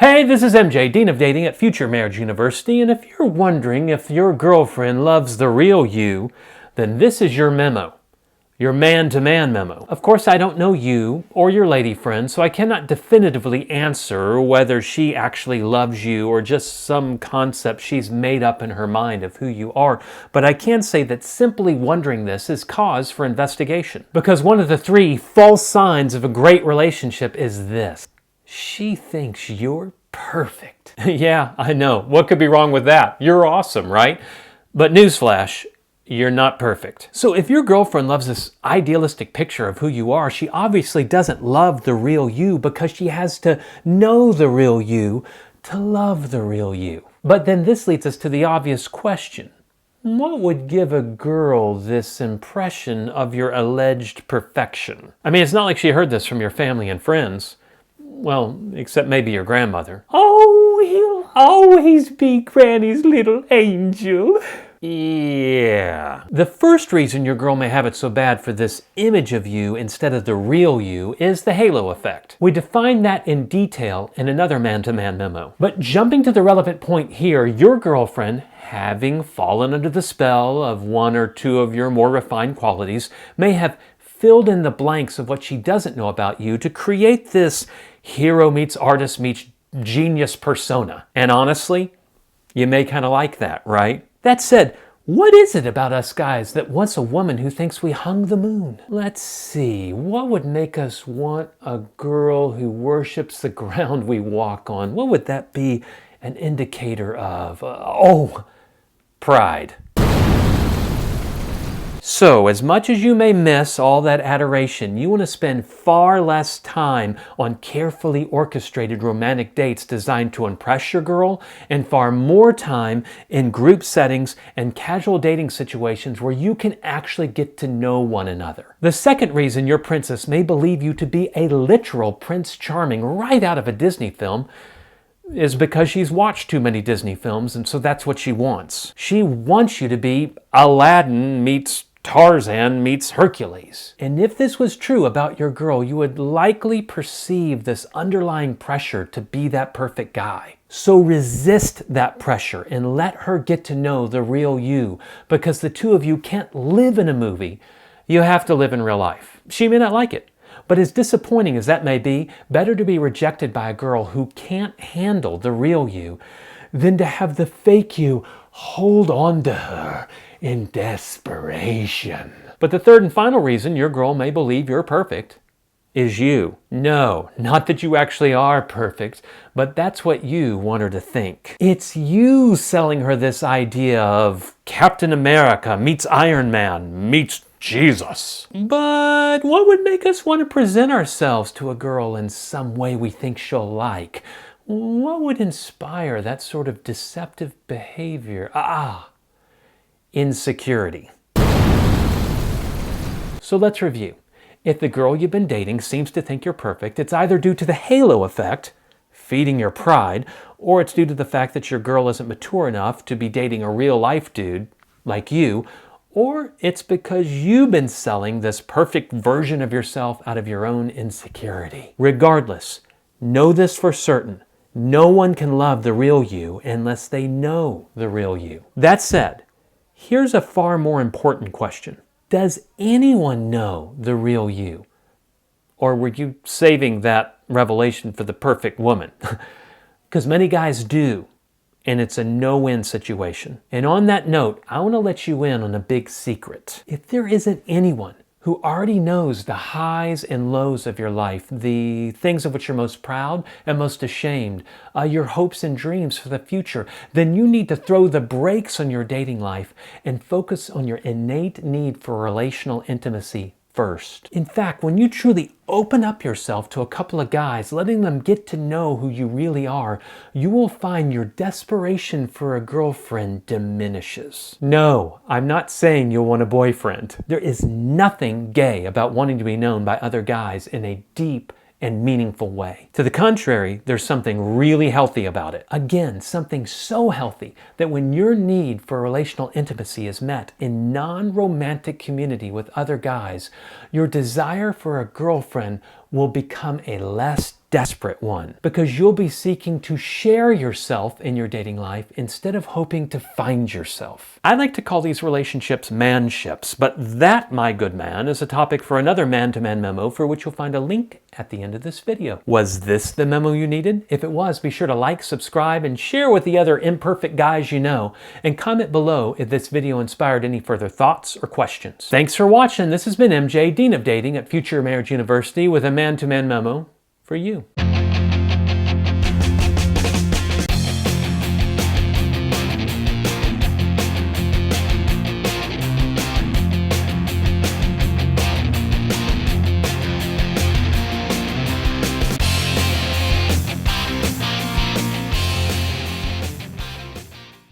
Hey, this is MJ, Dean of Dating at Future Marriage University, and if you're wondering if your girlfriend loves the real you, then this is your memo. Your man-to-man memo. Of course, I don't know you or your lady friend, so I cannot definitively answer whether she actually loves you or just some concept she's made up in her mind of who you are. But I can say that simply wondering this is cause for investigation. Because one of the 3 false signs of a great relationship is this. She thinks you're perfect. Yeah, I know. What could be wrong with that? You're awesome, right? But newsflash, you're not perfect. So if your girlfriend loves this idealistic picture of who you are, she obviously doesn't love the real you because she has to know the real you to love the real you. But then this leads us to the obvious question. What would give a girl this impression of your alleged perfection? I mean, it's not like she heard this from your family and friends. Well, except maybe your grandmother. Oh, he'll always be Granny's little angel. Yeah. The first reason your girl may have it so bad for this image of you instead of the real you is the halo effect. We define that in detail in another man-to-man memo. But jumping to the relevant point here, your girlfriend, having fallen under the spell of 1 or 2 of your more refined qualities, may have filled in the blanks of what she doesn't know about you to create this hero meets artist meets genius persona. And honestly, you may kind of like that, right? That said, what is it about us guys that wants a woman who thinks we hung the moon? Let's see, what would make us want a girl who worships the ground we walk on? What would that be an indicator of? Pride. So, as much as you may miss all that adoration, you want to spend far less time on carefully orchestrated romantic dates designed to impress your girl, and far more time in group settings and casual dating situations where you can actually get to know one another. The second reason your princess may believe you to be a literal Prince Charming right out of a Disney film is because she's watched too many Disney films, and so that's what she wants. She wants you to be Aladdin meets Tarzan meets Hercules. And if this was true about your girl, you would likely perceive this underlying pressure to be that perfect guy. So resist that pressure and let her get to know the real you, because the two of you can't live in a movie. You have to live in real life. She may not like it, but as disappointing as that may be, better to be rejected by a girl who can't handle the real you than to have the fake you hold on to her in desperation. But the third and final reason your girl may believe you're perfect is you. No, not that you actually are perfect, but that's what you want her to think. It's you selling her this idea of Captain America meets Iron Man meets Jesus. But what would make us want to present ourselves to a girl in some way we think she'll like? What would inspire that sort of deceptive behavior? Insecurity. So let's review. If the girl you've been dating seems to think you're perfect, it's either due to the halo effect, feeding your pride, or it's due to the fact that your girl isn't mature enough to be dating a real life dude like you, or it's because you've been selling this perfect version of yourself out of your own insecurity. Regardless, know this for certain. No one can love the real you unless they know the real you. That said, here's a far more important question. Does anyone know the real you? Or were you saving that revelation for the perfect woman? Because many guys do, and it's a no-win situation. And on that note, I want to let you in on a big secret. If there isn't anyone who already knows the highs and lows of your life, the things of which you're most proud and most ashamed, your hopes and dreams for the future, then you need to throw the brakes on your dating life and focus on your innate need for relational intimacy first. In fact, when you truly open up yourself to a couple of guys, letting them get to know who you really are, you will find your desperation for a girlfriend diminishes. No, I'm not saying you'll want a boyfriend. There is nothing gay about wanting to be known by other guys in a deep and meaningful way. To the contrary, there's something really healthy about it. Again, something so healthy that when your need for relational intimacy is met in non-romantic community with other guys, your desire for a girlfriend will become a less desperate one, because you'll be seeking to share yourself in your dating life instead of hoping to find yourself. I like to call these relationships manships, but that, my good man, is a topic for another man-to-man memo, for which you'll find a link at the end of this video. Was this the memo you needed? If it was, be sure to like, subscribe, and share with the other imperfect guys you know, and comment below if this video inspired any further thoughts or questions. Thanks for watching. This has been MJ, Dean of Dating at Future Marriage University, with a man-to-man memo for you.